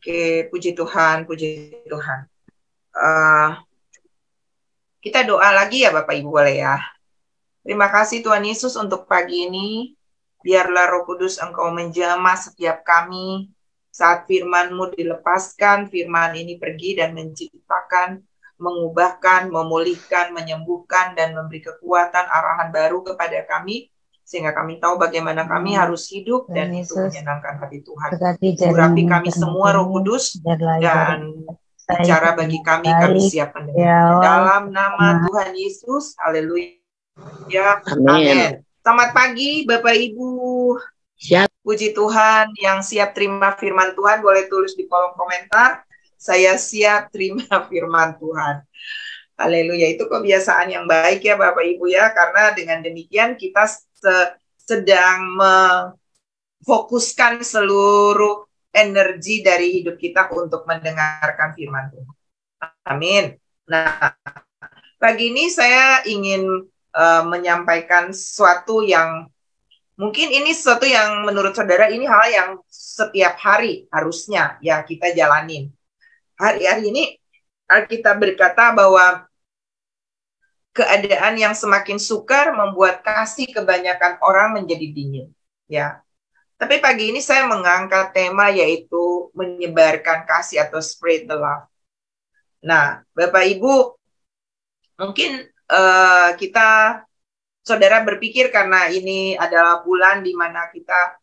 Oke, puji Tuhan, puji Tuhan. Eh, kita doa lagi ya Bapak Ibu, boleh ya? Terima kasih Tuhan Yesus untuk pagi ini. Biarlah Roh Kudus Engkau menjamah setiap kami. Saat firman-Mu dilepaskan, firman ini pergi dan menciptakan, mengubahkan, memulihkan, menyembuhkan, dan memberi kekuatan arahan baru kepada kami. Sehingga kami tahu bagaimana kami harus hidup dan itu menyenangkan hati Tuhan. Urapi kami semua Roh Kudus dan bicara bagi kami siap mendengar. Dalam nama Tuhan Yesus, haleluya. Amin. Selamat pagi Bapak Ibu. Siap. Puji Tuhan, yang siap terima firman Tuhan boleh tulis di kolom komentar. Saya siap terima firman Tuhan. Haleluya, itu kebiasaan yang baik ya Bapak Ibu ya, karena dengan demikian kita sedang memfokuskan seluruh energi dari hidup kita untuk mendengarkan firman Tuhan. Amin. Nah, pagi ini saya ingin menyampaikan sesuatu yang mungkin ini sesuatu yang menurut saudara ini hal yang setiap hari harusnya ya kita jalanin. Hari-hari ini Alkitab berkata bahwa keadaan yang semakin sukar membuat kasih kebanyakan orang menjadi dingin. Ya. Tapi pagi ini saya mengangkat tema yaitu menyebarkan kasih atau spread the love. Nah, Bapak Ibu, mungkin kita, saudara berpikir karena ini adalah bulan di mana kita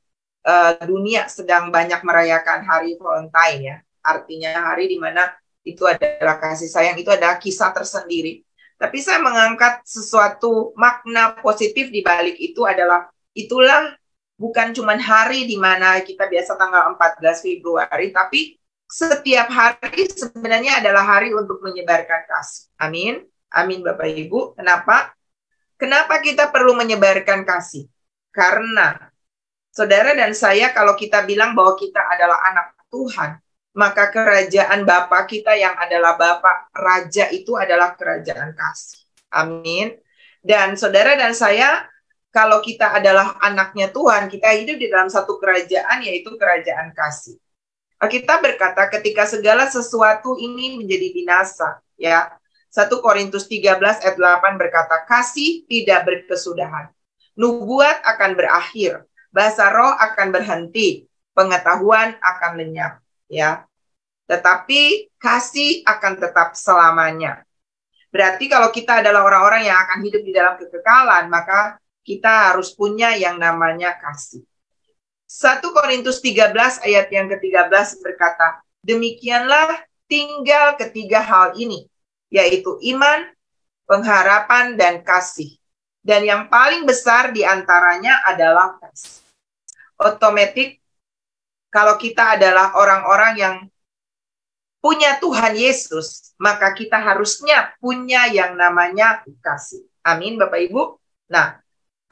dunia sedang banyak merayakan Hari Valentine ya. Artinya hari di mana itu adalah kasih sayang, itu adalah kisah tersendiri. Tapi saya mengangkat sesuatu makna positif di balik itu adalah itulah bukan cuma hari di mana kita biasa tanggal 14 Februari, tapi setiap hari sebenarnya adalah hari untuk menyebarkan kasih. Amin. Amin Bapak Ibu. Kenapa? Kenapa kita perlu menyebarkan kasih? Karena saudara dan saya kalau kita bilang bahwa kita adalah anak Tuhan, maka kerajaan Bapa kita yang adalah Bapa Raja itu adalah kerajaan kasih. Amin. Dan saudara dan saya, kalau kita adalah anaknya Tuhan, kita hidup di dalam satu kerajaan, yaitu kerajaan kasih. Kita berkata ketika segala sesuatu ini menjadi binasa, ya. 1 Korintus 13 ayat 8 berkata, kasih tidak berkesudahan. Nubuat akan berakhir, bahasa roh akan berhenti, pengetahuan akan lenyap. Ya, tetapi kasih akan tetap selamanya. Berarti kalau kita adalah orang-orang yang akan hidup di dalam kekekalan, maka kita harus punya yang namanya kasih. 1 Korintus 13 ayat yang ke-13 berkata, demikianlah tinggal ketiga hal ini, yaitu iman, pengharapan, dan kasih. Dan yang paling besar diantaranya adalah kasih. Otomatis kalau kita adalah orang-orang yang punya Tuhan Yesus, maka kita harusnya punya yang namanya kasih. Amin, Bapak Ibu. Nah,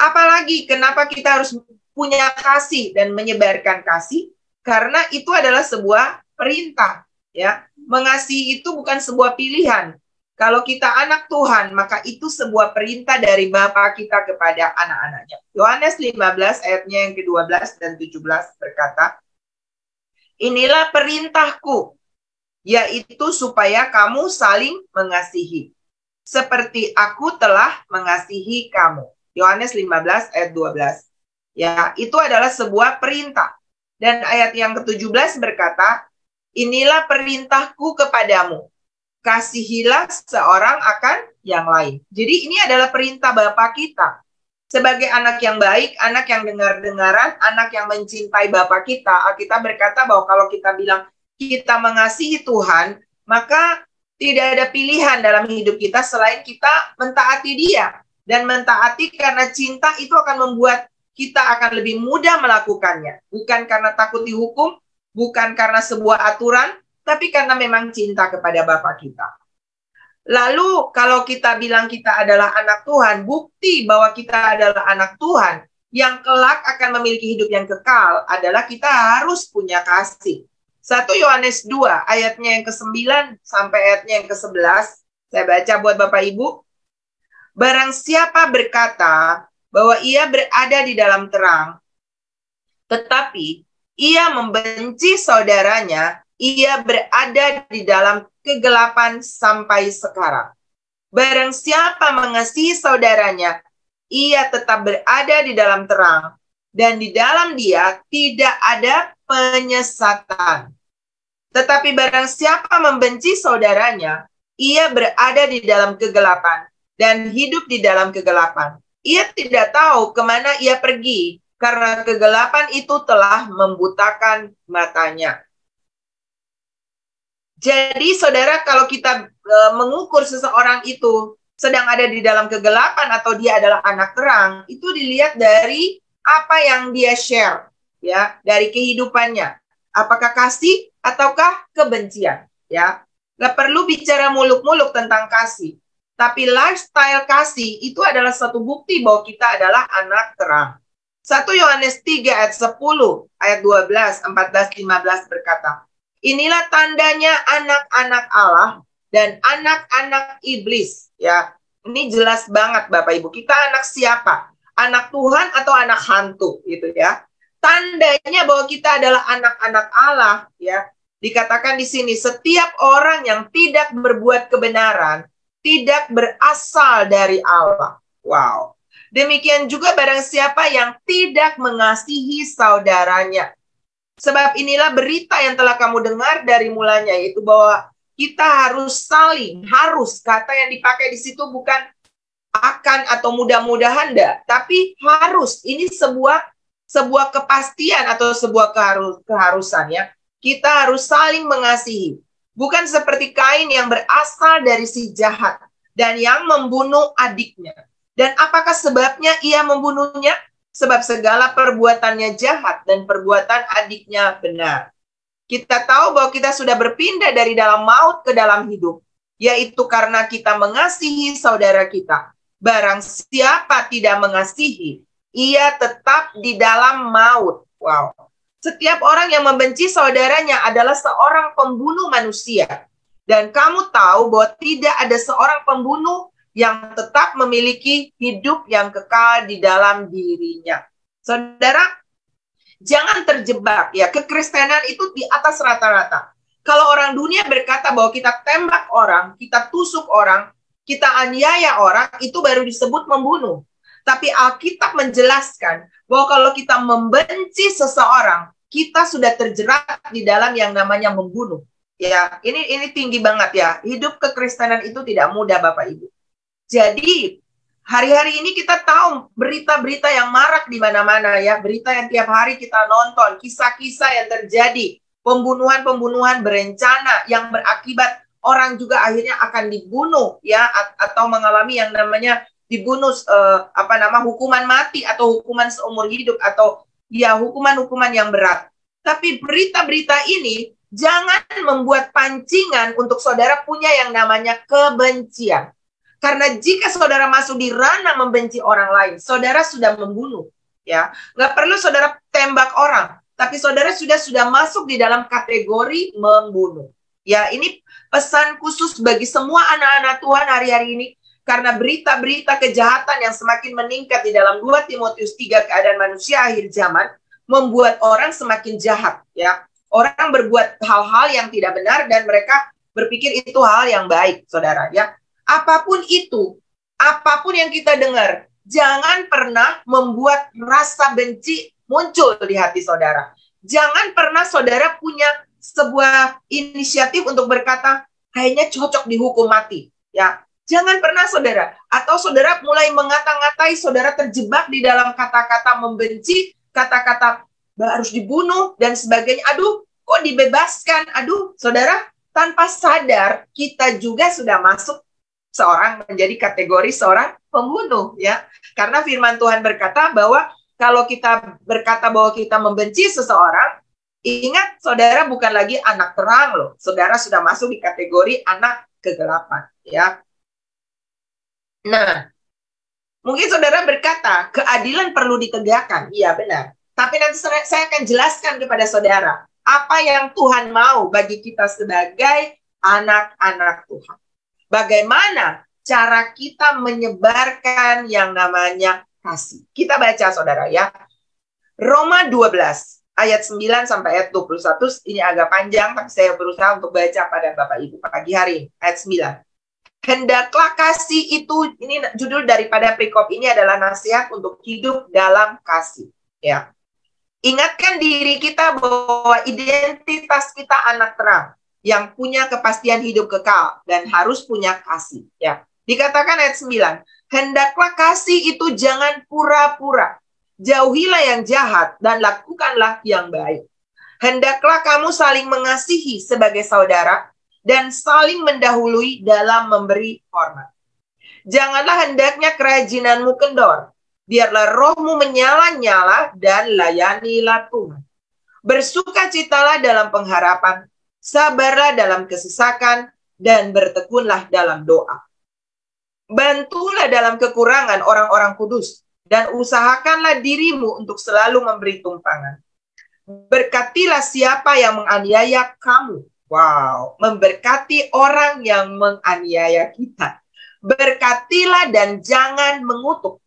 apalagi kenapa kita harus punya kasih dan menyebarkan kasih? Karena itu adalah sebuah perintah, ya. Mengasihi itu bukan sebuah pilihan. Kalau kita anak Tuhan, maka itu sebuah perintah dari Bapa kita kepada anak-anaknya. Yohanes 15 ayatnya yang ke-12 dan 17 berkata, inilah perintahku, yaitu supaya kamu saling mengasihi, seperti aku telah mengasihi kamu. Yohanes 15 ayat 12. Ya, itu adalah sebuah perintah. Dan ayat yang ke-17 berkata, inilah perintahku kepadamu, kasihilah seorang akan yang lain. Jadi ini adalah perintah Bapa kita. Sebagai anak yang baik, anak yang dengar-dengaran, anak yang mencintai Bapa kita, kita berkata bahwa kalau kita bilang kita mengasihi Tuhan, maka tidak ada pilihan dalam hidup kita selain kita mentaati Dia. Dan mentaati karena cinta itu akan membuat kita akan lebih mudah melakukannya. Bukan karena takut dihukum, bukan karena sebuah aturan, tapi karena memang cinta kepada Bapa kita. Lalu kalau kita bilang kita adalah anak Tuhan, bukti bahwa kita adalah anak Tuhan yang kelak akan memiliki hidup yang kekal adalah kita harus punya kasih. 1 Yohanes 2 ayatnya yang ke-9 sampai ayatnya yang ke-11. Saya baca buat Bapak Ibu. Barang siapa berkata bahwa ia berada di dalam terang, tetapi ia membenci saudaranya, ia berada di dalam kegelapan sampai sekarang. Barang siapa mengasihi saudaranya, ia tetap berada di dalam terang, dan di dalam dia tidak ada penyesatan. Tetapi barang siapa membenci saudaranya, ia berada di dalam kegelapan dan hidup di dalam kegelapan. Ia tidak tahu kemana ia pergi, karena kegelapan itu telah membutakan matanya. Jadi saudara, kalau kita mengukur seseorang itu sedang ada di dalam kegelapan atau dia adalah anak terang, itu dilihat dari apa yang dia share, ya, dari kehidupannya. Apakah kasih ataukah kebencian, ya. Gak perlu bicara muluk-muluk tentang kasih, tapi lifestyle kasih itu adalah satu bukti bahwa kita adalah anak terang. 1 Yohanes 3 ayat 10, ayat 12, 14, 15 berkata, inilah tandanya anak-anak Allah dan anak-anak iblis. Ya, ini jelas banget Bapak Ibu. Kita anak siapa? Anak Tuhan atau anak hantu gitu ya. Tandanya bahwa kita adalah anak-anak Allah ya. Dikatakan di sini setiap orang yang tidak berbuat kebenaran tidak berasal dari Allah. Wow. Demikian juga barang siapa yang tidak mengasihi saudaranya. Sebab inilah berita yang telah kamu dengar dari mulanya, yaitu bahwa kita harus saling, harus, kata yang dipakai di situ bukan akan atau mudah-mudahan enggak, tapi harus. Ini sebuah kepastian atau sebuah keharusan ya. Kita harus saling mengasihi. Bukan seperti Kain yang berasal dari si jahat dan yang membunuh adiknya. Dan apakah sebabnya ia membunuhnya? Sebab segala perbuatannya jahat dan perbuatan adiknya benar. Kita tahu bahwa kita sudah berpindah dari dalam maut ke dalam hidup, yaitu karena kita mengasihi saudara kita. Barang siapa tidak mengasihi, ia tetap di dalam maut. Wow. Setiap orang yang membenci saudaranya adalah seorang pembunuh manusia. Dan kamu tahu bahwa tidak ada seorang pembunuh yang tetap memiliki hidup yang kekal di dalam dirinya. Saudara, jangan terjebak ya. Kekristenan itu di atas rata-rata. Kalau orang dunia berkata bahwa kita tembak orang, kita tusuk orang, kita aniaya orang, itu baru disebut membunuh. Tapi Alkitab menjelaskan bahwa kalau kita membenci seseorang, kita sudah terjerat di dalam yang namanya membunuh. Ya, ini tinggi banget ya. Hidup kekristenan itu tidak mudah Bapak Ibu. Jadi hari-hari ini kita tahu berita-berita yang marak di mana-mana ya, berita yang tiap hari kita nonton, kisah-kisah yang terjadi, pembunuhan-pembunuhan berencana yang berakibat orang juga akhirnya akan dibunuh ya, atau mengalami yang namanya dibunuh hukuman mati atau hukuman seumur hidup atau ya hukuman-hukuman yang berat. Tapi berita-berita ini jangan membuat pancingan untuk saudara punya yang namanya kebencian. Karena jika saudara masuk di ranah membenci orang lain, saudara sudah membunuh. Ya, nggak perlu saudara tembak orang, tapi saudara sudah masuk di dalam kategori membunuh. Ya, ini pesan khusus bagi semua anak-anak Tuhan hari-hari ini, karena berita-berita kejahatan yang semakin meningkat di dalam 2 Timotius 3 keadaan manusia akhir zaman, membuat orang semakin jahat. Ya, orang berbuat hal-hal yang tidak benar dan mereka berpikir itu hal yang baik, saudara. Ya. Apapun itu, apapun yang kita dengar, jangan pernah membuat rasa benci muncul di hati saudara. Jangan pernah saudara punya sebuah inisiatif untuk berkata, kayaknya cocok dihukum mati. Ya, jangan pernah saudara. Atau saudara mulai mengata-ngatai, saudara terjebak di dalam kata-kata membenci, kata-kata harus dibunuh, dan sebagainya. Aduh, kok dibebaskan? Aduh, saudara, tanpa sadar, kita juga sudah masuk seorang menjadi kategori seorang pembunuh ya. Karena firman Tuhan berkata bahwa kalau kita berkata bahwa kita membenci seseorang, ingat saudara bukan lagi anak terang loh. Saudara sudah masuk di kategori anak kegelapan ya. Nah, mungkin saudara berkata keadilan perlu ditegakkan. Iya benar. Tapi nanti saya akan jelaskan kepada saudara apa yang Tuhan mau bagi kita sebagai anak-anak Tuhan. Bagaimana cara kita menyebarkan yang namanya kasih. Kita baca saudara ya. Roma 12 ayat 9 sampai ayat 21. Ini agak panjang, tapi saya berusaha untuk baca pada Bapak Ibu pagi hari ini. Ayat 9. Hendaklah kasih itu, ini judul daripada perikop ini adalah nasihat untuk hidup dalam kasih. Ya, ingatkan diri kita bahwa identitas kita anak terang yang punya kepastian hidup kekal dan harus punya kasih. Ya, dikatakan ayat 9, hendaklah kasih itu jangan pura-pura. Jauhilah yang jahat dan lakukanlah yang baik. Hendaklah kamu saling mengasihi sebagai saudara dan saling mendahului dalam memberi hormat. Janganlah hendaknya kerajinanmu kendor. Biarlah rohmu menyala-nyala dan layanilah Tuhan. Bersukacitalah dalam pengharapan, sabarlah dalam kesesakan, dan bertekunlah dalam doa. Bantulah dalam kekurangan orang-orang kudus, dan usahakanlah dirimu untuk selalu memberi tumpangan. Berkatilah siapa yang menganiaya kamu. Wow, memberkati orang yang menganiaya kita. Berkatilah dan jangan mengutuk.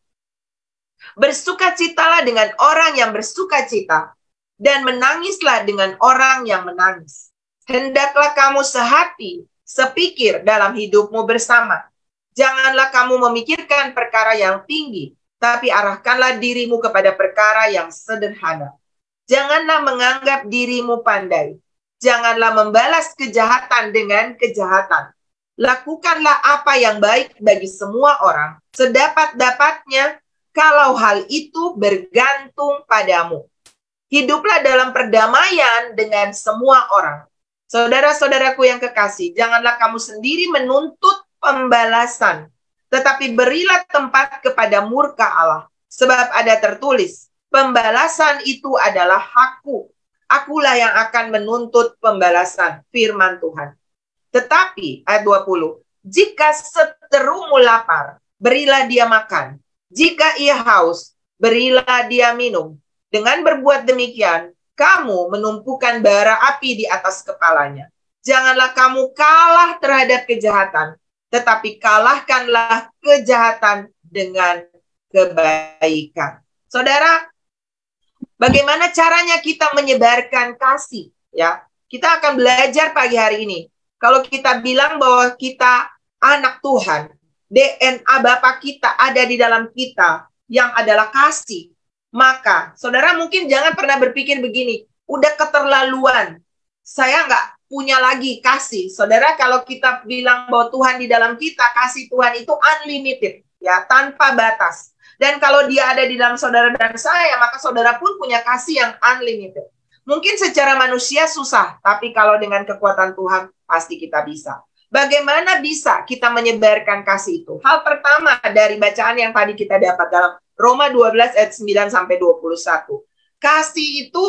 Bersukacitalah dengan orang yang bersukacita, dan menangislah dengan orang yang menangis. Hendaklah kamu sehati, sepikir dalam hidupmu bersama. Janganlah kamu memikirkan perkara yang tinggi, tapi arahkanlah dirimu kepada perkara yang sederhana. Janganlah menganggap dirimu pandai. Janganlah membalas kejahatan dengan kejahatan. Lakukanlah apa yang baik bagi semua orang, sedapat-dapatnya, kalau hal itu bergantung padamu. Hiduplah dalam perdamaian dengan semua orang. Saudara-saudaraku yang kekasih, janganlah kamu sendiri menuntut pembalasan, tetapi berilah tempat kepada murka Allah. Sebab ada tertulis, pembalasan itu adalah hakku. Akulah yang akan menuntut pembalasan, firman Tuhan. Tetapi, ayat 20, jika seterumu lapar, berilah dia makan. Jika ia haus, berilah dia minum. Dengan berbuat demikian, kamu menumpukan bara api di atas kepalanya. Janganlah kamu kalah terhadap kejahatan, tetapi kalahkanlah kejahatan dengan kebaikan. Saudara, bagaimana caranya kita menyebarkan kasih? Ya, kita akan belajar pagi hari ini. Kalau kita bilang bahwa kita anak Tuhan, DNA Bapa kita ada di dalam kita yang adalah kasih, maka saudara mungkin jangan pernah berpikir begini, udah keterlaluan, saya nggak punya lagi kasih. Saudara, kalau kita bilang bahwa Tuhan di dalam kita, kasih Tuhan itu unlimited, ya, tanpa batas. Dan kalau dia ada di dalam saudara dan saya, maka saudara pun punya kasih yang unlimited. Mungkin secara manusia susah, tapi kalau dengan kekuatan Tuhan, pasti kita bisa. Bagaimana bisa kita menyebarkan kasih itu? Hal pertama dari bacaan yang tadi kita dapat dalam Roma 12 ayat 9 sampai 21. Kasih itu,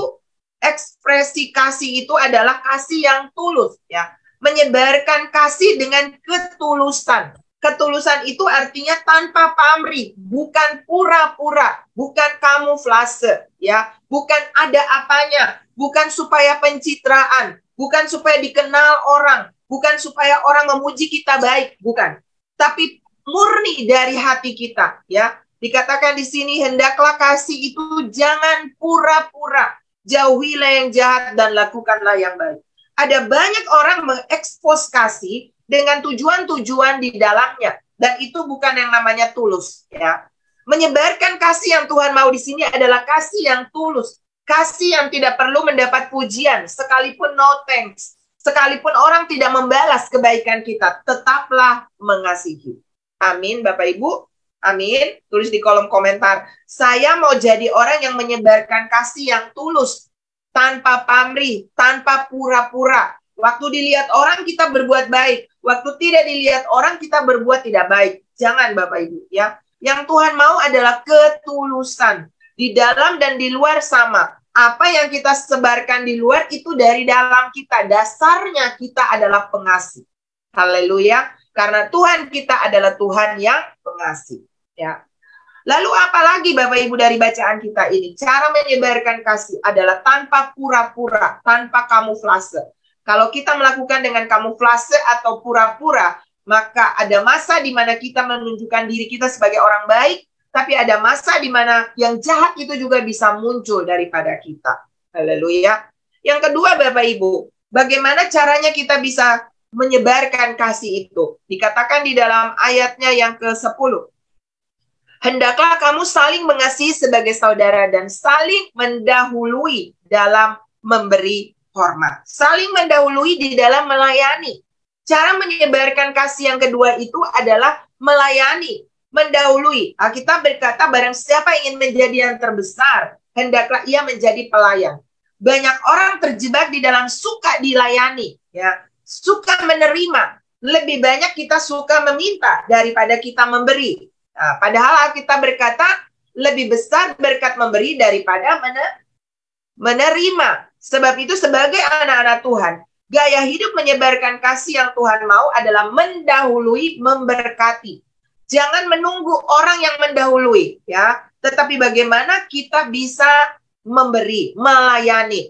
ekspresi kasih itu adalah kasih yang tulus, ya. Menyebarkan kasih dengan ketulusan. Ketulusan itu artinya tanpa pamrih, bukan pura-pura, bukan kamuflase, ya, bukan ada apanya, bukan supaya pencitraan, bukan supaya dikenal orang, bukan supaya orang memuji kita baik, bukan. Tapi murni dari hati kita, ya. Dikatakan di sini, hendaklah kasih itu jangan pura-pura. Jauhilah yang jahat dan lakukanlah yang baik. Ada banyak orang mengekspos kasih dengan tujuan-tujuan di dalamnya. Dan itu bukan yang namanya tulus, ya. Menyebarkan kasih yang Tuhan mau di sini adalah kasih yang tulus. Kasih yang tidak perlu mendapat pujian, sekalipun no thanks. Sekalipun orang tidak membalas kebaikan kita, tetaplah mengasihi. Amin, Bapak Ibu. Amin. Tulis di kolom komentar. Saya mau jadi orang yang menyebarkan kasih yang tulus. Tanpa pamrih, tanpa pura-pura. Waktu dilihat orang kita berbuat baik. Waktu tidak dilihat orang kita berbuat tidak baik. Jangan Bapak Ibu, ya. Yang Tuhan mau adalah ketulusan. Di dalam dan di luar sama. Apa yang kita sebarkan di luar itu dari dalam kita. Dasarnya kita adalah pengasih. Haleluya. Karena Tuhan kita adalah Tuhan yang pengasih. Ya. Lalu apalagi Bapak Ibu dari bacaan kita ini? Cara menyebarkan kasih adalah tanpa pura-pura, tanpa kamuflase. Kalau kita melakukan dengan kamuflase atau pura-pura, maka ada masa di mana kita menunjukkan diri kita sebagai orang baik, tapi ada masa di mana yang jahat itu juga bisa muncul daripada kita. Haleluya. Yang kedua Bapak Ibu, bagaimana caranya kita bisa menyebarkan kasih itu? Dikatakan di dalam ayatnya yang ke-10. Hendaklah kamu saling mengasihi sebagai saudara dan saling mendahului dalam memberi hormat. Saling mendahului di dalam melayani. Cara menyebarkan kasih yang kedua itu adalah melayani, mendahului. Alkitab berkata barang siapa ingin menjadi yang terbesar, hendaklah ia menjadi pelayan. Banyak orang terjebak di dalam suka dilayani, ya, suka menerima. Lebih banyak kita suka meminta daripada kita memberi. Nah, padahal Alkitab berkata lebih besar berkat memberi daripada menerima. Sebab itu sebagai anak-anak Tuhan, gaya hidup menyebarkan kasih yang Tuhan mau adalah mendahului, memberkati. Jangan menunggu orang yang mendahului, ya. Tetapi bagaimana kita bisa memberi, melayani.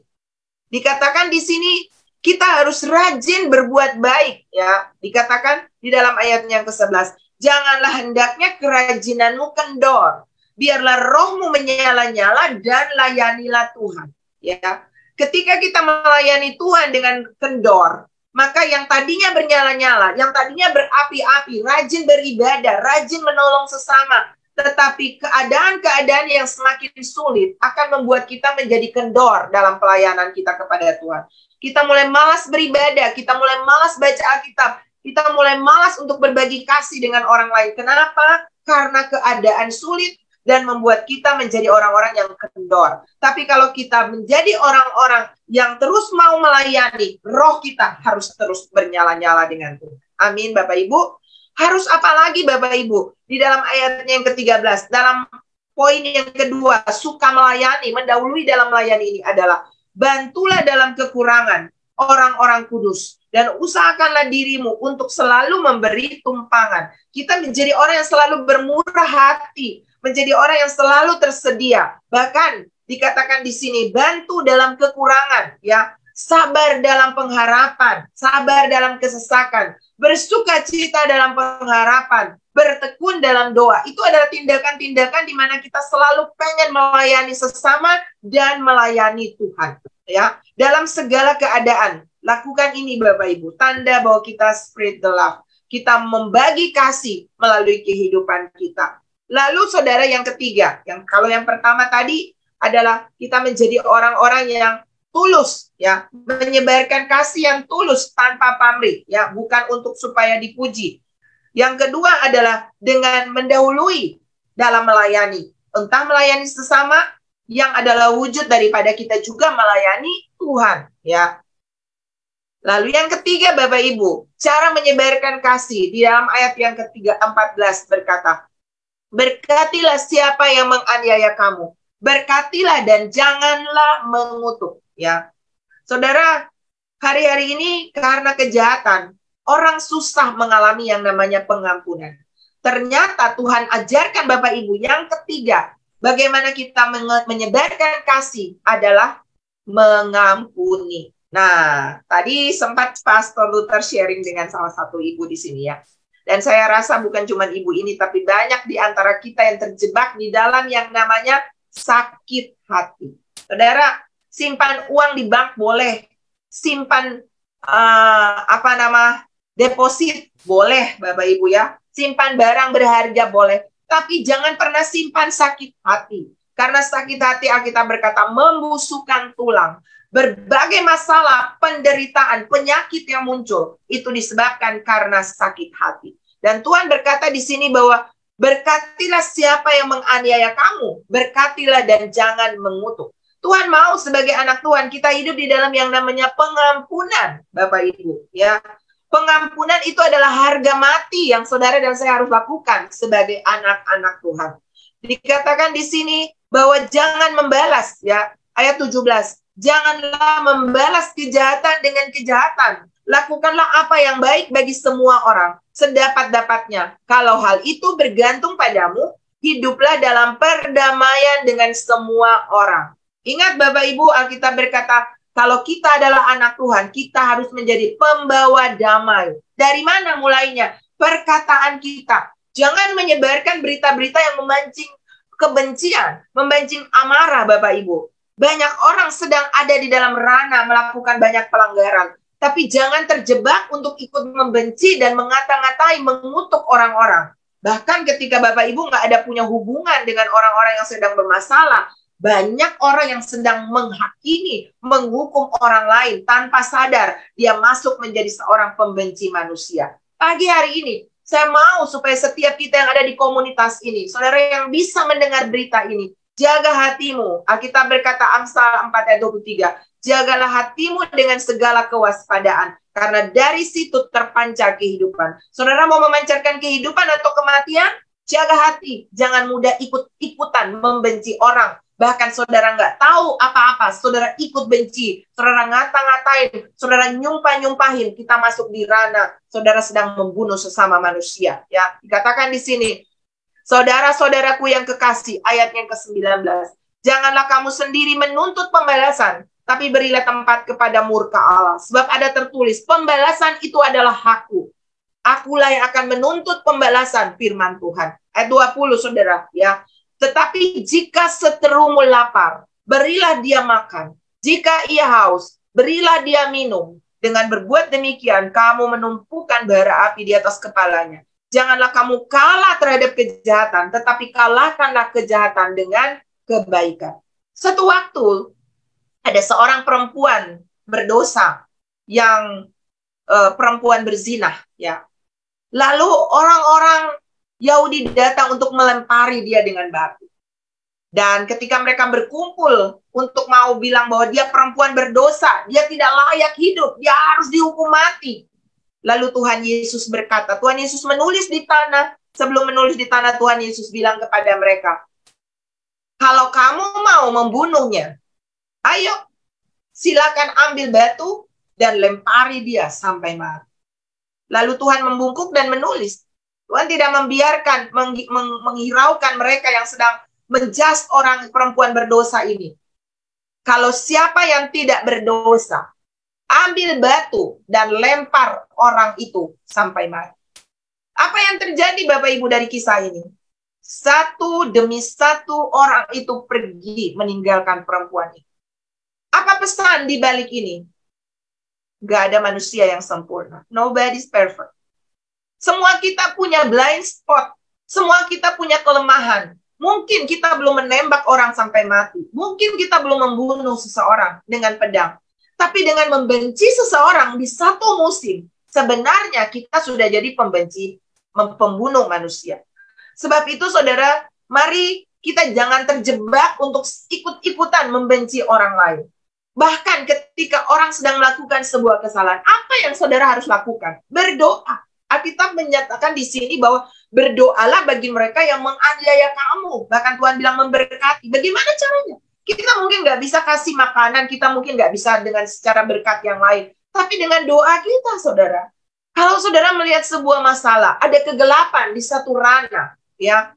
Dikatakan di sini kita harus rajin berbuat baik, ya. Dikatakan di dalam ayatnya yang ke-11. Janganlah hendaknya kerajinanmu kendor. Biarlah rohmu menyala-nyala dan layanilah Tuhan. Ya, ketika kita melayani Tuhan dengan kendor, maka yang tadinya bernyala-nyala, yang tadinya berapi-api, rajin beribadah, rajin menolong sesama, tetapi keadaan-keadaan yang semakin sulit akan membuat kita menjadi kendor dalam pelayanan kita kepada Tuhan. Kita mulai malas beribadah, kita mulai malas baca Alkitab, kita mulai malas untuk berbagi kasih dengan orang lain. Kenapa? Karena keadaan sulit dan membuat kita menjadi orang-orang yang kendor. Tapi kalau kita menjadi orang-orang yang terus mau melayani, roh kita harus terus bernyala-nyala dengan Tuhan. Amin, Bapak Ibu. Harus apa lagi, Bapak Ibu? Di dalam ayatnya yang ke-13, dalam poin yang kedua, suka melayani, mendahului dalam melayani ini adalah bantulah dalam kekurangan orang-orang kudus. Dan usahakanlah dirimu untuk selalu memberi tumpangan. Kita menjadi orang yang selalu bermurah hati. Menjadi orang yang selalu tersedia. Bahkan dikatakan di sini, bantu dalam kekurangan. Ya, sabar dalam pengharapan. Sabar dalam kesesakan. Bersuka cita dalam pengharapan. Bertekun dalam doa. Itu adalah tindakan-tindakan di mana kita selalu pengen melayani sesama dan melayani Tuhan. Ya, dalam segala keadaan. Lakukan ini Bapak Ibu, tanda bahwa kita spread the love. Kita membagi kasih melalui kehidupan kita. Lalu saudara yang ketiga, kalau yang pertama tadi adalah kita menjadi orang-orang yang tulus, ya, menyebarkan kasih yang tulus tanpa pamrih, ya, bukan untuk supaya dipuji. Yang kedua adalah dengan mendahului dalam melayani. Entah melayani sesama yang adalah wujud daripada kita juga melayani Tuhan, ya. Lalu yang ketiga Bapak Ibu, cara menyebarkan kasih di dalam ayat yang ke-14 berkata, berkatilah siapa yang menganiaya kamu, berkatilah dan janganlah mengutuk. Ya, saudara, hari-hari ini karena kejahatan, orang susah mengalami yang namanya pengampunan. Ternyata Tuhan ajarkan Bapak Ibu yang ketiga, bagaimana kita menyebarkan kasih adalah mengampuni. Nah, tadi sempat Pastor Luther sharing dengan salah satu ibu di sini ya. Dan saya rasa bukan cuma ibu ini, tapi banyak di antara kita yang terjebak di dalam yang namanya sakit hati. Saudara, simpan uang di bank boleh, simpan deposit boleh Bapak Ibu ya, simpan barang berharga boleh, tapi jangan pernah simpan sakit hati. Karena sakit hati Alkitab berkata membusukkan tulang. Berbagai masalah, penderitaan, penyakit yang muncul itu disebabkan karena sakit hati. Dan Tuhan berkata di sini bahwa berkatilah siapa yang menganiaya kamu, berkatilah dan jangan mengutuk. Tuhan mau sebagai anak Tuhan kita hidup di dalam yang namanya pengampunan, Bapak Ibu, ya. Pengampunan itu adalah harga mati yang saudara dan saya harus lakukan sebagai anak-anak Tuhan. Dikatakan di sini bahwa jangan membalas, ya. Ayat 17. Janganlah membalas kejahatan dengan kejahatan. Lakukanlah apa yang baik bagi semua orang, sedapat-dapatnya. Kalau hal itu bergantung padamu, hiduplah dalam perdamaian dengan semua orang. Ingat Bapak Ibu, Alkitab berkata, kalau kita adalah anak Tuhan, kita harus menjadi pembawa damai. Dari mana mulainya? Perkataan kita. Jangan menyebarkan berita-berita yang memancing kebencian, memancing amarah Bapak Ibu. Banyak orang sedang ada di dalam ranah melakukan banyak pelanggaran. Tapi jangan terjebak untuk ikut membenci dan mengata-ngatai, mengutuk orang-orang. Bahkan ketika Bapak Ibu nggak ada punya hubungan dengan orang-orang yang sedang bermasalah, banyak orang yang sedang menghakimi, menghukum orang lain tanpa sadar dia masuk menjadi seorang pembenci manusia. Pagi hari ini, saya mau supaya setiap kita yang ada di komunitas ini, saudara yang bisa mendengar berita ini, jaga hatimu. Alkitab berkata Amsal 4 ayat 23, jagalah hatimu dengan segala kewaspadaan, karena dari situ terpancar kehidupan. Saudara mau memancarkan kehidupan atau kematian? Jaga hati, jangan mudah ikut-ikutan membenci orang. Bahkan saudara nggak tahu apa-apa, saudara ikut benci, saudara ngata-ngatain, saudara nyumpah-nyumpahin, kita masuk di ranah, saudara sedang membunuh sesama manusia. Ya, dikatakan di sini, saudara-saudaraku yang kekasih, ayat yang ke-19, janganlah kamu sendiri menuntut pembalasan, tapi berilah tempat kepada murka Allah. Sebab ada tertulis, pembalasan itu adalah hakku. Akulah yang akan menuntut pembalasan, firman Tuhan. Ayat 20, saudara, ya. Tetapi jika seterumu lapar, berilah dia makan. Jika ia haus, berilah dia minum. Dengan berbuat demikian, kamu menumpukan bara api di atas kepalanya. Janganlah kamu kalah terhadap kejahatan, tetapi kalahkanlah kejahatan dengan kebaikan. Suatu waktu, ada seorang perempuan berdosa yang perempuan berzinah, ya. Lalu orang-orang Yahudi datang untuk melempari dia dengan batu. Dan ketika mereka berkumpul untuk mau bilang bahwa dia perempuan berdosa, dia tidak layak hidup, dia harus dihukum mati. Lalu Tuhan Yesus berkata, Tuhan Yesus menulis di tanah, sebelum menulis di tanah, Tuhan Yesus bilang kepada mereka, kalau kamu mau membunuhnya, ayo silakan ambil batu dan lempari dia sampai mati. Lalu Tuhan membungkuk dan menulis. Tuhan tidak membiarkan, menghiraukan mereka yang sedang menjudge orang perempuan berdosa ini. Kalau siapa yang tidak berdosa, ambil batu dan lempar orang itu sampai mati. Apa yang terjadi Bapak Ibu dari kisah ini? Satu demi satu orang itu pergi meninggalkan perempuan itu. Apa pesan di balik ini? Gak ada manusia yang sempurna. Nobody's perfect. Semua kita punya blind spot. Semua kita punya kelemahan. Mungkin kita belum menembak orang sampai mati. Mungkin kita belum membunuh seseorang dengan pedang. Tapi dengan membenci seseorang di satu musim, sebenarnya kita sudah jadi pembunuh manusia. Sebab itu saudara, mari kita jangan terjebak untuk ikut-ikutan membenci orang lain. Bahkan ketika orang sedang melakukan sebuah kesalahan, apa yang saudara harus lakukan? Berdoa. Alkitab menyatakan di sini bahwa berdoalah bagi mereka yang menganiaya kamu. Bahkan Tuhan bilang memberkati. Bagaimana caranya? Kita mungkin nggak bisa kasih makanan, kita mungkin nggak bisa dengan secara berkat yang lain. Tapi dengan doa kita, saudara. Kalau saudara melihat sebuah masalah, ada kegelapan di satu ranah, ya,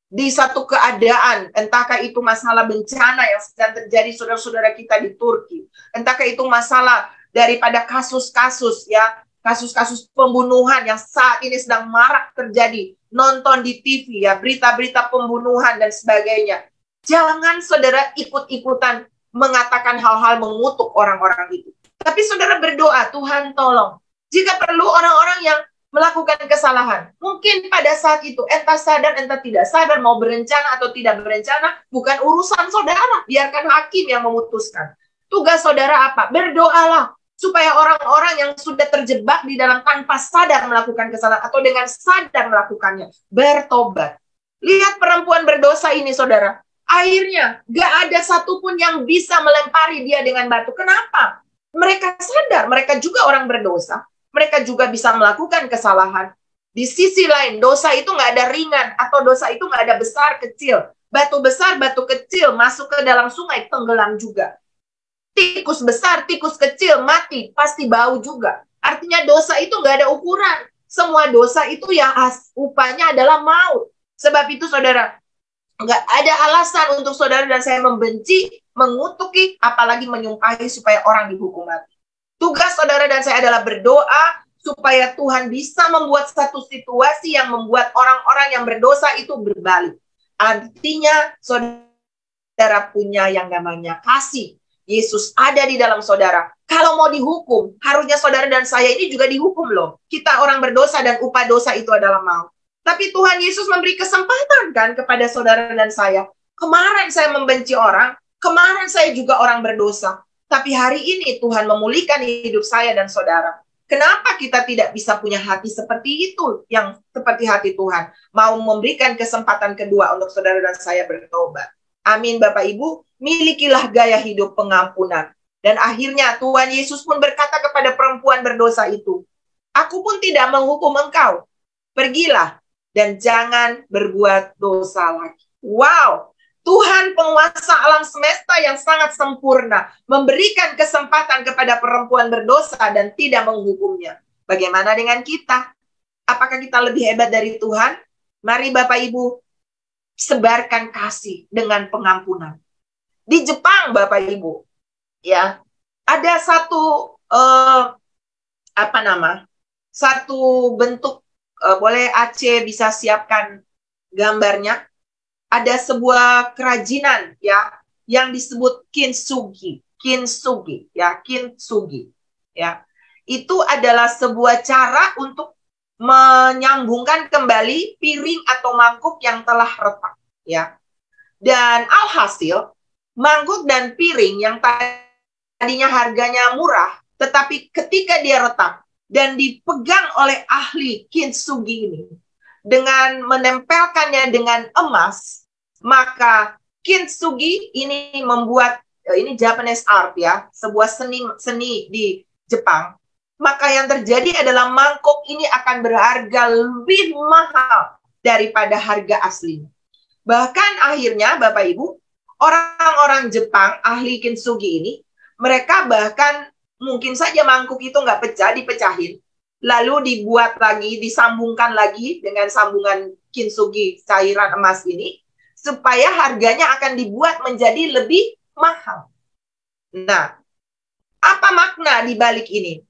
di satu keadaan, entahkah itu masalah bencana yang sedang terjadi saudara-saudara kita di Turki, entahkah itu masalah daripada kasus-kasus, ya, kasus-kasus pembunuhan yang saat ini sedang marak terjadi, nonton di TV, ya, berita-berita pembunuhan dan sebagainya. Jangan saudara ikut-ikutan mengatakan hal-hal mengutuk orang-orang itu. Tapi saudara berdoa, Tuhan tolong. Jika perlu orang-orang yang melakukan kesalahan. Mungkin pada saat itu, entah sadar, entah tidak sadar, mau berencana atau tidak berencana, bukan urusan saudara. Biarkan hakim yang memutuskan. Tugas saudara apa? Berdoalah. Supaya orang-orang yang sudah terjebak di dalam tanpa sadar melakukan kesalahan, atau dengan sadar melakukannya, bertobat. Lihat perempuan berdosa ini, saudara. Akhirnya, gak ada satupun yang bisa melempari dia dengan batu. Kenapa? Mereka sadar, mereka juga orang berdosa. Mereka juga bisa melakukan kesalahan. Di sisi lain, dosa itu nggak ada ringan, atau dosa itu nggak ada besar, kecil. Batu besar, batu kecil, masuk ke dalam sungai, tenggelam juga. Tikus besar, tikus kecil, mati, pasti bau juga. Artinya dosa itu nggak ada ukuran. Semua dosa itu yang upahnya adalah maut. Sebab itu, saudara, nggak ada alasan untuk saudara dan saya membenci, mengutuki, apalagi menyumpahi supaya orang dihukum mati. Tugas saudara dan saya adalah berdoa supaya Tuhan bisa membuat satu situasi yang membuat orang-orang yang berdosa itu berbalik. Artinya, saudara saudara punya yang namanya kasih, Yesus ada di dalam saudara. Kalau mau dihukum, harusnya saudara dan saya ini juga dihukum loh. Kita orang berdosa dan upah dosa itu adalah maut. Tapi Tuhan Yesus memberi kesempatan kan kepada saudara dan saya. Kemarin saya membenci orang, kemarin saya juga orang berdosa. Tapi hari ini Tuhan memulihkan hidup saya dan saudara. Kenapa kita tidak bisa punya hati seperti itu, yang seperti hati Tuhan? Mau memberikan kesempatan kedua untuk saudara dan saya bertobat. Amin Bapak Ibu, milikilah gaya hidup pengampunan. Dan akhirnya Tuhan Yesus pun berkata kepada perempuan berdosa itu, aku pun tidak menghukum engkau. Pergilah dan jangan berbuat dosa lagi. Wow! Tuhan penguasa alam semesta yang sangat sempurna memberikan kesempatan kepada perempuan berdosa dan tidak menghukumnya. Bagaimana dengan kita? Apakah kita lebih hebat dari Tuhan? Mari Bapak Ibu sebarkan kasih dengan pengampunan. Di Jepang Bapak Ibu, ya, ada satu satu bentuk, boleh Aceh bisa siapkan gambarnya. Ada sebuah kerajinan ya yang disebut kintsugi ya. Itu adalah sebuah cara untuk menyambungkan kembali piring atau mangkuk yang telah retak ya. Dan alhasil mangkuk dan piring yang tadinya harganya murah, tetapi ketika dia retak dan dipegang oleh ahli kintsugi ini dengan menempelkannya dengan emas, maka kintsugi ini membuat, ini Japanese art ya, sebuah seni di Jepang. Maka yang terjadi adalah mangkuk ini akan berharga lebih mahal daripada harga aslinya. Bahkan akhirnya Bapak Ibu, orang-orang Jepang ahli kintsugi ini, mereka bahkan mungkin saja mangkuk itu nggak pecah, dipecahin. Lalu dibuat lagi, disambungkan lagi dengan sambungan kintsugi cairan emas ini, supaya harganya akan dibuat menjadi lebih mahal. Nah, apa makna di balik ini?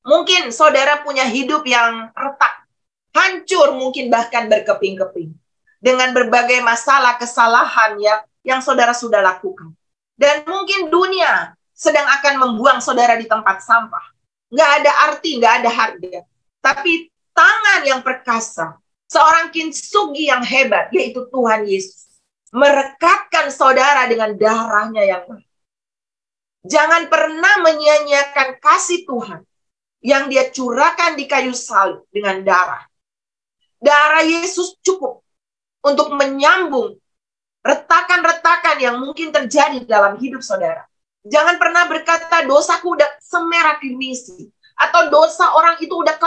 Mungkin saudara punya hidup yang retak, hancur mungkin bahkan berkeping-keping, dengan berbagai masalah, kesalahan ya, yang saudara sudah lakukan. Dan mungkin dunia sedang akan membuang saudara di tempat sampah. Nggak ada arti, nggak ada harga. Tapi tangan yang perkasa, seorang kintsugi yang hebat, yaitu Tuhan Yesus, merekatkan saudara dengan darahnya yang mahal. Jangan pernah menyia-nyiakan kasih Tuhan yang dia curahkan di kayu salib dengan darah. Darah Yesus cukup untuk menyambung retakan-retakan yang mungkin terjadi dalam hidup saudara. Jangan pernah berkata dosaku udah semerah kirmisi. Atau dosa orang itu udah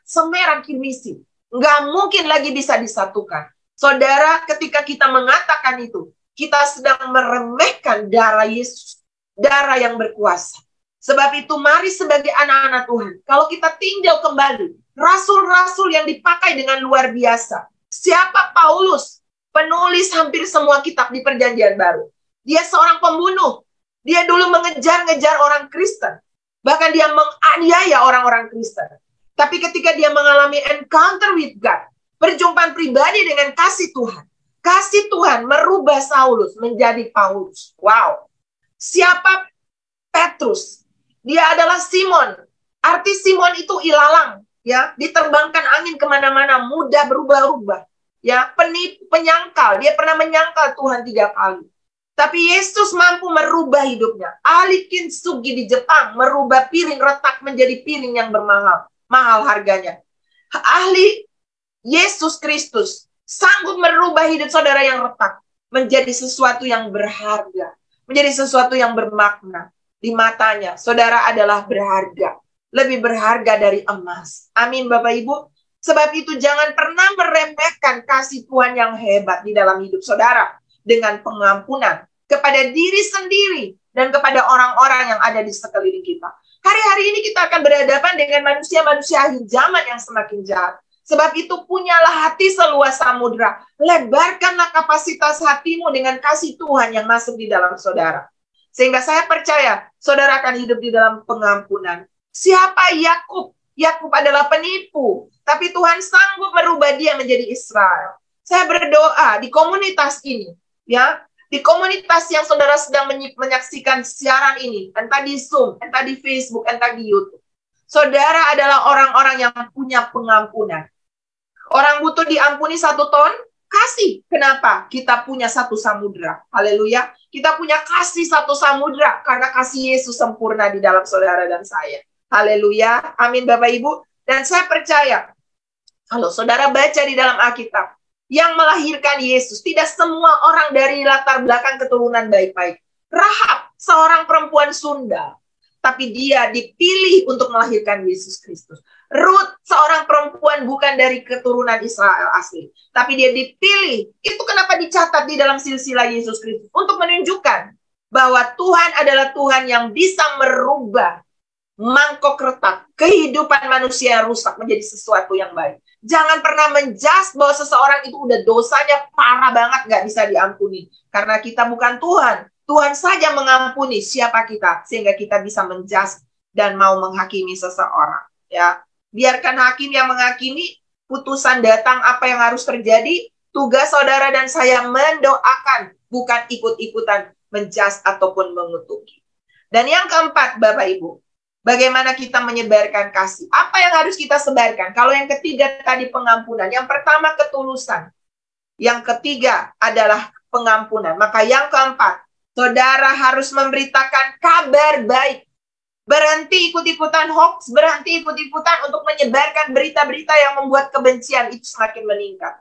semerah kirmisi. Nggak mungkin lagi bisa disatukan. Saudara, ketika kita mengatakan itu, kita sedang meremehkan darah Yesus. Darah yang berkuasa. Sebab itu mari sebagai anak-anak Tuhan, kalau kita tinjau kembali, rasul-rasul yang dipakai dengan luar biasa. Siapa Paulus? Penulis hampir semua kitab di Perjanjian Baru. Dia seorang pembunuh. Dia dulu mengejar-ngejar orang Kristen. Bahkan dia menganiaya orang-orang Kristen. Tapi ketika dia mengalami encounter with God, perjumpaan pribadi dengan kasih Tuhan merubah Saulus menjadi Paulus. Wow. Siapa Petrus? Dia adalah Simon. Arti Simon itu ilalang. Ya, diterbangkan angin kemana-mana, mudah berubah-ubah. Ya, penyangkal. Dia pernah menyangkal Tuhan 3 kali. Tapi Yesus mampu merubah hidupnya. Ahli kintsugi di Jepang merubah piring retak menjadi piring yang mahal harganya. Ahli Yesus Kristus sanggup merubah hidup saudara yang retak menjadi sesuatu yang berharga, menjadi sesuatu yang bermakna. Di matanya saudara adalah berharga, lebih berharga dari emas. Amin Bapak Ibu. Sebab itu jangan pernah meremehkan kasih Tuhan yang hebat di dalam hidup saudara. Dengan pengampunan kepada diri sendiri dan kepada orang-orang yang ada di sekeliling kita. Hari-hari ini kita akan berhadapan dengan manusia-manusia akhir zaman yang semakin jahat. Sebab itu punyalah hati seluas samudra. Lebarkanlah kapasitas hatimu dengan kasih Tuhan yang masuk di dalam saudara. Sehingga saya percaya saudara akan hidup di dalam pengampunan. Siapa Yakub? Yakub adalah penipu. Tapi Tuhan sanggup merubah dia menjadi Israel. Saya berdoa di komunitas ini, ya, Di komunitas yang saudara sedang menyaksikan siaran ini, entah di Zoom, entah di Facebook, entah di YouTube, saudara adalah orang-orang yang punya pengampunan. Orang butuh diampuni 1 ton, kasih. Kenapa? Kita punya 1 samudra. Haleluya. Kita punya kasih 1 samudra karena kasih Yesus sempurna di dalam saudara dan saya. Haleluya. Amin Bapak Ibu. Dan saya percaya, kalau saudara baca di dalam Alkitab, yang melahirkan Yesus tidak semua orang dari latar belakang keturunan baik-baik. Rahab, seorang perempuan Sunda, tapi dia dipilih untuk melahirkan Yesus Kristus. Ruth, seorang perempuan bukan dari keturunan Israel asli, tapi dia dipilih. Itu kenapa dicatat di dalam silsilah Yesus Kristus, untuk menunjukkan bahwa Tuhan adalah Tuhan yang bisa merubah mangkok retak kehidupan manusia yang rusak menjadi sesuatu yang baik. Jangan pernah menjudge bahwa seseorang itu udah dosanya parah banget, nggak bisa diampuni. Karena kita bukan Tuhan. Tuhan saja mengampuni siapa kita, sehingga kita bisa menjudge dan mau menghakimi seseorang. Ya, biarkan hakim yang menghakimi, putusan datang apa yang harus terjadi. Tugas saudara dan saya mendoakan, bukan ikut-ikutan menjudge ataupun mengutuki. Dan yang keempat, Bapak Ibu, bagaimana kita menyebarkan kasih? Apa yang harus kita sebarkan? Kalau yang ketiga tadi pengampunan. Yang pertama ketulusan. Yang ketiga adalah pengampunan. Maka yang keempat, saudara harus memberitakan kabar baik. Berhenti ikut-ikutan hoax, berhenti ikut-ikutan untuk menyebarkan berita-berita yang membuat kebencian itu semakin meningkat.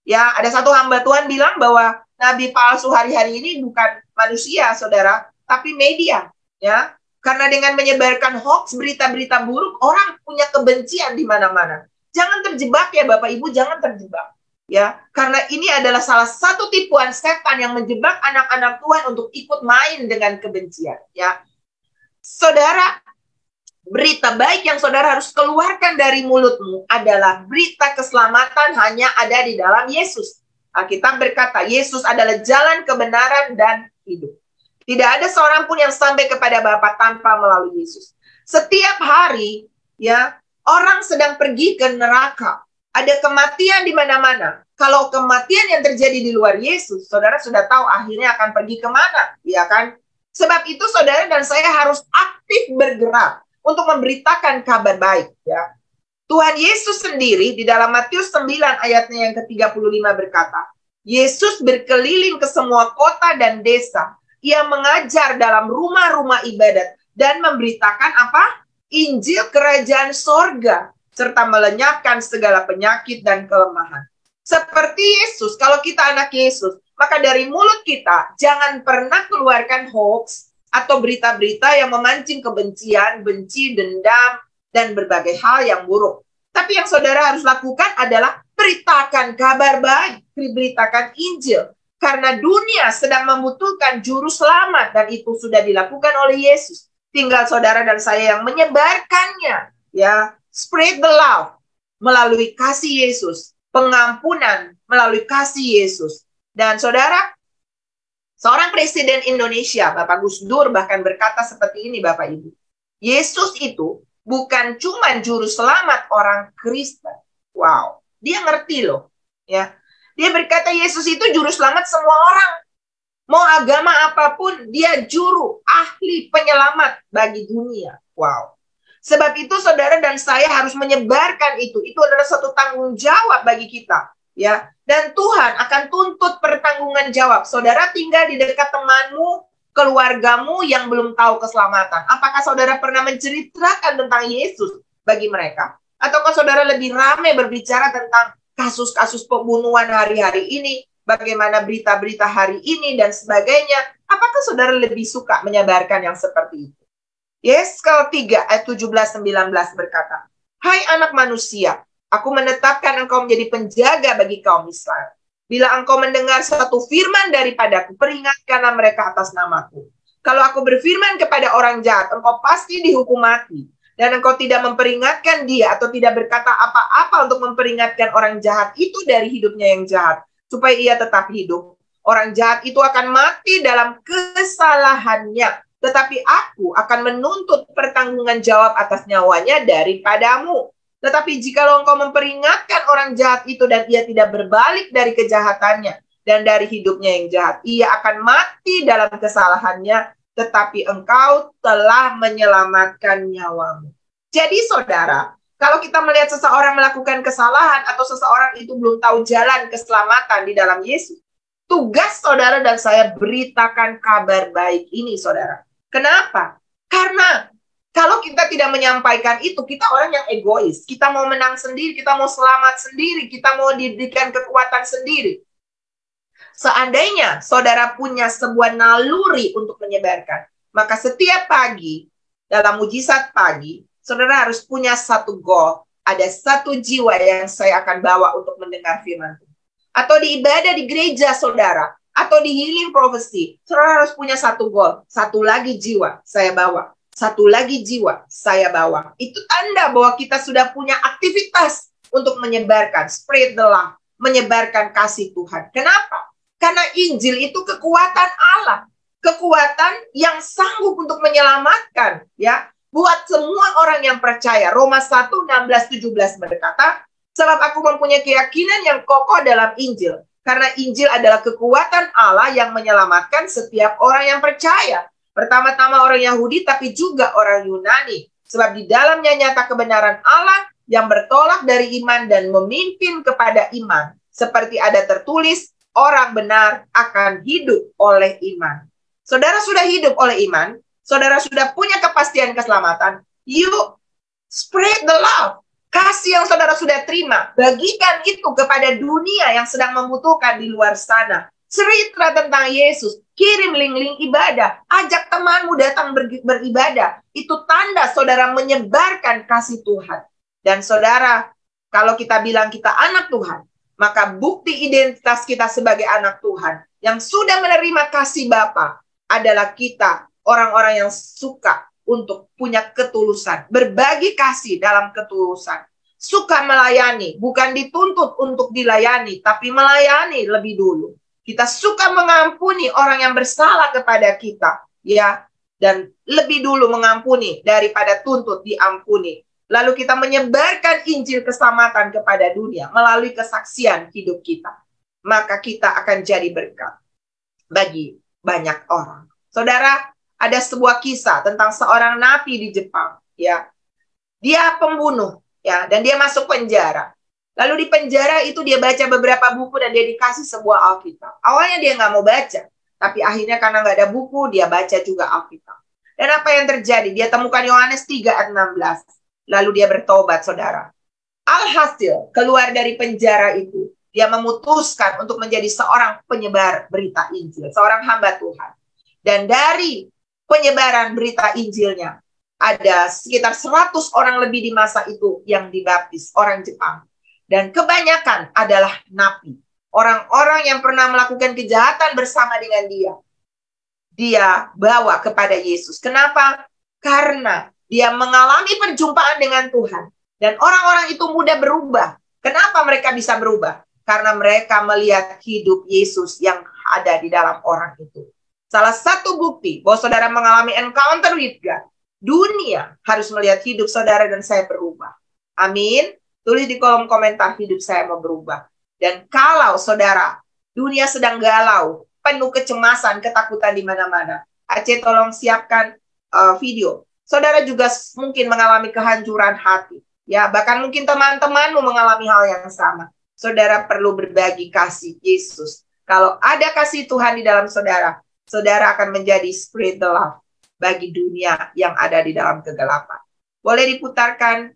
Ya, ada satu hamba Tuhan bilang bahwa nabi palsu hari-hari ini bukan manusia, saudara, tapi media. Ya, karena dengan menyebarkan hoax, berita-berita buruk, orang punya kebencian di mana-mana. Jangan terjebak ya Bapak Ibu, jangan terjebak. Ya, karena ini adalah salah satu tipuan setan yang menjebak anak-anak Tuhan untuk ikut main dengan kebencian. Ya, saudara, berita baik yang saudara harus keluarkan dari mulutmu adalah berita keselamatan hanya ada di dalam Yesus. Alkitab berkata, Yesus adalah jalan kebenaran dan hidup. Tidak ada seorang pun yang sampai kepada Bapa tanpa melalui Yesus. Setiap hari, ya, orang sedang pergi ke neraka. Ada kematian di mana-mana. Kalau kematian yang terjadi di luar Yesus, saudara sudah tahu akhirnya akan pergi kemana, ya kan? Sebab itu saudara dan saya harus aktif bergerak untuk memberitakan kabar baik, ya. Tuhan Yesus sendiri di dalam Matius 9 ayatnya yang ke-35 berkata, Yesus berkeliling ke semua kota dan desa. Ia mengajar dalam rumah-rumah ibadat dan memberitakan apa? Injil kerajaan sorga, serta melenyapkan segala penyakit dan kelemahan. Seperti Yesus, kalau kita anak Yesus, maka dari mulut kita jangan pernah keluarkan hoax atau berita-berita yang memancing kebencian, benci, dendam, dan berbagai hal yang buruk. Tapi yang saudara harus lakukan adalah beritakan kabar baik, beritakan Injil. Karena dunia sedang membutuhkan juru selamat dan itu sudah dilakukan oleh Yesus. Tinggal saudara dan saya yang menyebarkannya. Ya, spread the love melalui kasih Yesus, pengampunan melalui kasih Yesus. Dan saudara, seorang presiden Indonesia, Bapak Gus Dur bahkan berkata seperti ini Bapak Ibu. Yesus itu bukan cuma juru selamat orang Kristen. Wow, dia ngerti loh. Ya. Dia berkata Yesus itu juru selamat semua orang. Mau agama apapun, dia juru, ahli penyelamat bagi dunia. Wow. Sebab itu saudara dan saya harus menyebarkan itu. Itu adalah satu tanggung jawab bagi kita. Ya. Dan Tuhan akan tuntut pertanggungan jawab. Saudara tinggal di dekat temanmu, keluargamu yang belum tahu keselamatan. Apakah saudara pernah menceritakan tentang Yesus bagi mereka? Ataukah saudara lebih ramai berbicara tentang kasus-kasus pembunuhan hari-hari ini, bagaimana berita-berita hari ini, dan sebagainya? Apakah saudara lebih suka menyebarkan yang seperti itu? Yeskel 3 ayat 17-19 berkata, Hai anak manusia, aku menetapkan engkau menjadi penjaga bagi kaum Israel. Bila engkau mendengar satu firman daripadaku, peringatkanlah mereka atas namaku. Kalau aku berfirman kepada orang jahat, engkau pasti dihukum mati. Dan engkau tidak memperingatkan dia atau tidak berkata apa-apa untuk memperingatkan orang jahat itu dari hidupnya yang jahat, supaya ia tetap hidup. Orang jahat itu akan mati dalam kesalahannya, tetapi aku akan menuntut pertanggungan jawab atas nyawanya daripadamu. Tetapi jikalau engkau memperingatkan orang jahat itu dan ia tidak berbalik dari kejahatannya, dan dari hidupnya yang jahat. Ia akan mati dalam kesalahannya, tetapi engkau telah menyelamatkan nyawamu. Jadi saudara, kalau kita melihat seseorang melakukan kesalahan atau seseorang itu belum tahu jalan keselamatan di dalam Yesus, tugas saudara dan saya beritakan kabar baik ini, saudara. Kenapa? Karena kalau kita tidak menyampaikan itu, kita orang yang egois. Kita mau menang sendiri, kita mau selamat sendiri, kita mau diberikan kekuatan sendiri. Seandainya saudara punya sebuah naluri untuk menyebarkan, maka setiap pagi, dalam mujizat pagi, saudara harus punya satu goal. Ada satu jiwa yang saya akan bawa untuk mendengar firman Tuhan. Atau di ibadah di gereja saudara, atau di healing prophecy, saudara harus punya satu goal. Satu lagi jiwa saya bawa. Satu lagi jiwa saya bawa. Itu tanda bahwa kita sudah punya aktivitas untuk menyebarkan, spread the love, menyebarkan kasih Tuhan. Kenapa? Karena Injil itu kekuatan Allah. Kekuatan yang sanggup untuk menyelamatkan, ya, buat semua orang yang percaya. Roma 1:16-17 berkata, sebab aku mempunyai keyakinan yang kokoh dalam Injil. Karena Injil adalah kekuatan Allah yang menyelamatkan setiap orang yang percaya. Pertama-tama orang Yahudi, tapi juga orang Yunani. Sebab di dalamnya nyata kebenaran Allah yang bertolak dari iman dan memimpin kepada iman. Seperti ada tertulis, orang benar akan hidup oleh iman. Saudara sudah hidup oleh iman. Saudara sudah punya kepastian keselamatan. You spread the love. Kasih yang saudara sudah terima. Bagikan itu kepada dunia yang sedang membutuhkan di luar sana. Cerita tentang Yesus. Kirim link-link ibadah. Ajak temanmu datang beribadah. Itu tanda saudara menyebarkan kasih Tuhan. Dan saudara, kalau kita bilang kita anak Tuhan, maka bukti identitas kita sebagai anak Tuhan yang sudah menerima kasih Bapa adalah kita, orang-orang yang suka untuk punya ketulusan. Berbagi kasih dalam ketulusan. Suka melayani, bukan dituntut untuk dilayani, tapi melayani lebih dulu. Kita suka mengampuni orang yang bersalah kepada kita, ya, dan lebih dulu mengampuni daripada tuntut diampuni. Lalu kita menyebarkan Injil keselamatan kepada dunia melalui kesaksian hidup kita. Maka kita akan jadi berkat bagi banyak orang. Saudara, ada sebuah kisah tentang seorang napi di Jepang, ya. Dia pembunuh, ya, dan dia masuk penjara. Lalu di penjara itu dia baca beberapa buku dan dia dikasih sebuah Alkitab. Awalnya dia nggak mau baca, tapi akhirnya karena nggak ada buku, dia baca juga Alkitab. Dan apa yang terjadi? Dia temukan Yohanes 3:16. Lalu dia bertobat, saudara. Alhasil, keluar dari penjara itu, dia memutuskan untuk menjadi seorang penyebar berita Injil, seorang hamba Tuhan. Dan dari penyebaran berita Injilnya, ada sekitar 100 orang lebih di masa itu yang dibaptis, orang Jepang. Dan kebanyakan adalah napi. Orang-orang yang pernah melakukan kejahatan bersama dengan dia. Dia bawa kepada Yesus. Kenapa? Karena dia mengalami perjumpaan dengan Tuhan. Dan orang-orang itu mudah berubah. Kenapa mereka bisa berubah? Karena mereka melihat hidup Yesus yang ada di dalam orang itu. Salah satu bukti bahwa saudara mengalami encounter with God. Dunia harus melihat hidup saudara dan saya berubah. Amin. Tulis di kolom komentar, hidup saya mau berubah. Dan kalau saudara, dunia sedang galau, penuh kecemasan, ketakutan di mana-mana. Aceh tolong siapkan video. Saudara juga mungkin mengalami kehancuran hati. Ya, bahkan mungkin teman-temanmu mengalami hal yang sama. Saudara perlu berbagi kasih Yesus. Kalau ada kasih Tuhan di dalam saudara, saudara akan menjadi spread the love bagi dunia yang ada di dalam kegelapan. Boleh diputarkan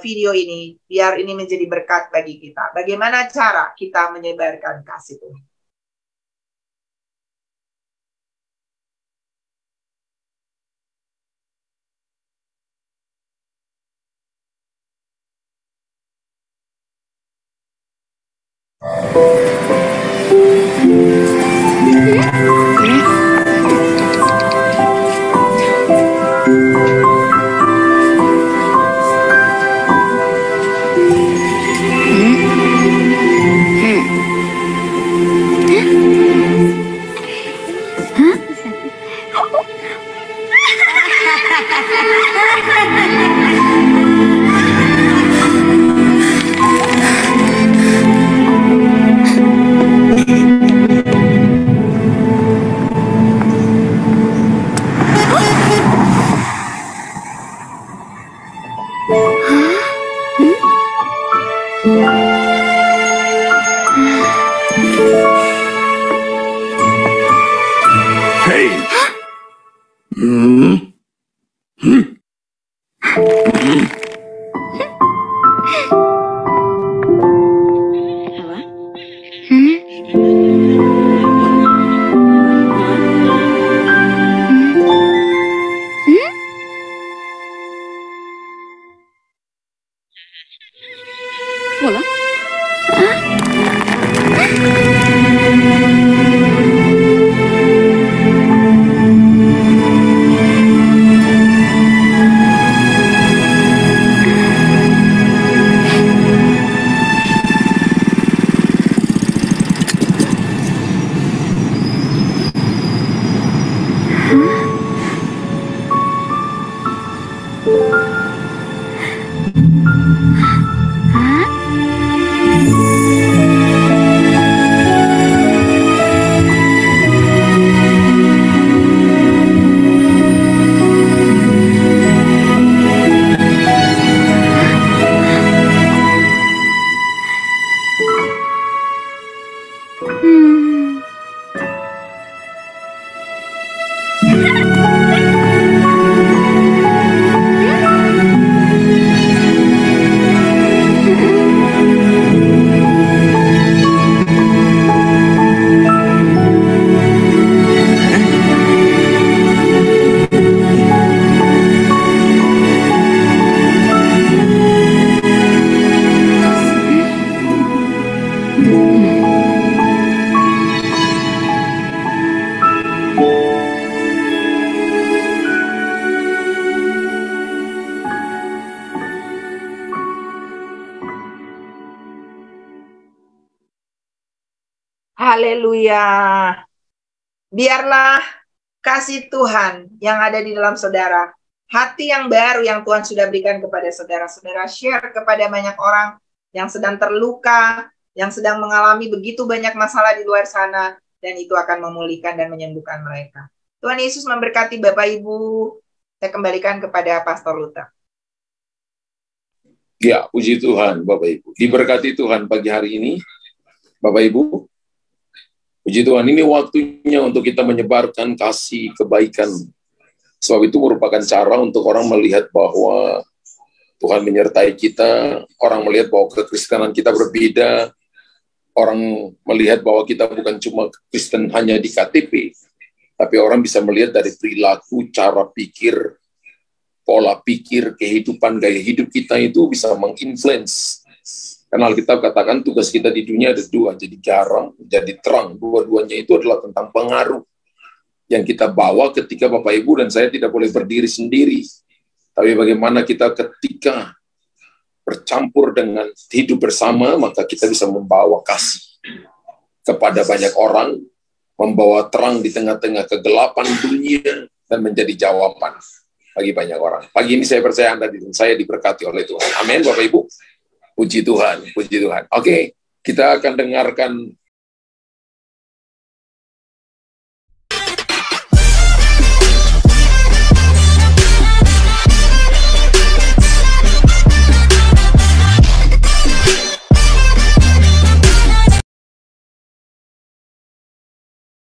video ini, biar ini menjadi berkat bagi kita. Bagaimana cara kita menyebarkan kasih Tuhan? Hey. Haleluya. Biarlah kasih Tuhan yang ada di dalam saudara, hati yang baru yang Tuhan sudah berikan kepada saudara-saudara, share kepada banyak orang yang sedang terluka, yang sedang mengalami begitu banyak masalah di luar sana, dan itu akan memulihkan dan menyembuhkan mereka. Tuhan Yesus memberkati Bapak Ibu. Saya kembalikan kepada Pastor Luther. Ya, puji Tuhan Bapak Ibu. Diberkati Tuhan pagi hari ini, Bapak Ibu. Puji Tuhan, ini waktunya untuk kita menyebarkan kasih kebaikan. Sebab itu merupakan cara untuk orang melihat bahwa Tuhan menyertai kita, orang melihat bahwa kekristenan kita berbeda, orang melihat bahwa kita bukan cuma Kristen hanya di KTP, tapi orang bisa melihat dari perilaku, cara pikir, pola pikir, kehidupan, gaya hidup kita itu bisa menginfluence. Karena Alkitab katakan tugas kita di dunia ada dua, jadi garam, jadi terang. Dua-duanya itu adalah tentang pengaruh yang kita bawa ketika Bapak Ibu dan saya tidak boleh berdiri sendiri. Tapi bagaimana kita ketika bercampur dengan hidup bersama, maka kita bisa membawa kasih kepada banyak orang, membawa terang di tengah-tengah kegelapan dunia, dan menjadi jawaban bagi banyak orang. Pagi ini saya percaya Anda dan saya diberkati oleh Tuhan. Amin, Bapak Ibu. Puji Tuhan, puji Tuhan. Oke, kita akan dengarkan